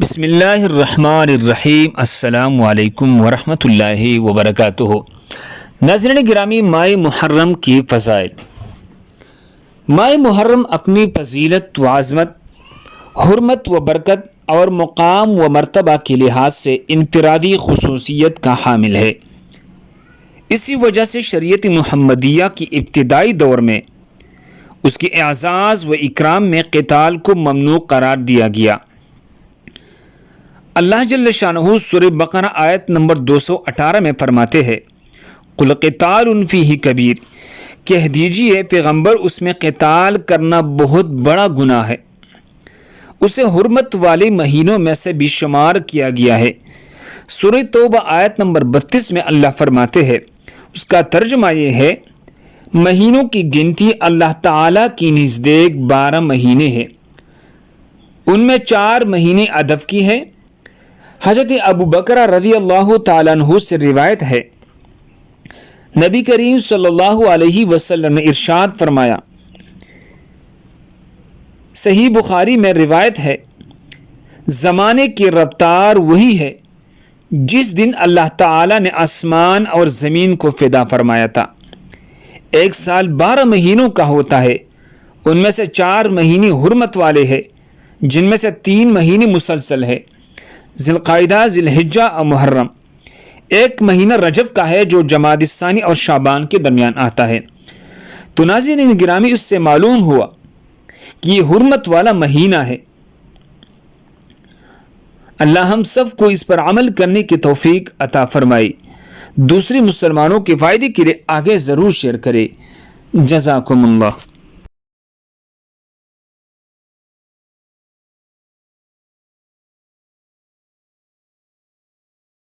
بسم اللہ الرحمن الرحیم۔ السلام علیکم ورحمۃ اللہ وبرکاتہ۔ ناظرین گرامی، ماہ محرم کی فضائل۔ ماہ محرم اپنی فضیلت و عظمت، حرمت و برکت اور مقام و مرتبہ کے لحاظ سے انفرادی خصوصیت کا حامل ہے۔ اسی وجہ سے شریعت محمدیہ کی ابتدائی دور میں اس کے اعزاز و اکرام میں قتال کو ممنوع قرار دیا گیا۔ اللہ جل شانہ سورہ بقرہ آیت نمبر 218 میں فرماتے ہیں، قُلْ قِتَالٌ فِيهِ کبیر، کہہ دیجئے پیغمبر اس میں قتال کرنا بہت بڑا گناہ ہے، اسے حرمت والے مہینوں میں سے بھی شمار کیا گیا ہے۔ سورہ توبہ آیت نمبر 32 میں اللہ فرماتے ہیں، اس کا ترجمہ یہ ہے، مہینوں کی گنتی اللہ تعالیٰ کی نزدیک 12 مہینے ہیں، ان میں 4 مہینے ادب کی ہے۔ حضرت ابو بکر رضی اللہ تعالیٰ عنہ سے روایت ہے، نبی کریم صلی اللہ علیہ وسلم نے ارشاد فرمایا، صحیح بخاری میں روایت ہے، زمانے کی رفتار وہی ہے جس دن اللہ تعالیٰ نے آسمان اور زمین کو فدا فرمایا تھا۔ ایک سال 12 مہینوں کا ہوتا ہے، ان میں سے 4 مہینے حرمت والے ہیں، جن میں سے 3 مہینے مسلسل ہے، ذی القعدہ، ذی الحجہ اور محرم۔ ایک مہینہ رجب کا ہے جو جمادی الثانی اور شعبان کے درمیان آتا ہے۔ تو ناظرین گرامی، اس سے معلوم ہوا کہ یہ حرمت والا مہینہ ہے۔ اللہ ہم سب کو اس پر عمل کرنے کی توفیق عطا فرمائی، دوسری مسلمانوں کے فائدے کے لیے آگے ضرور شیئر کرے۔ جزاکم اللہ۔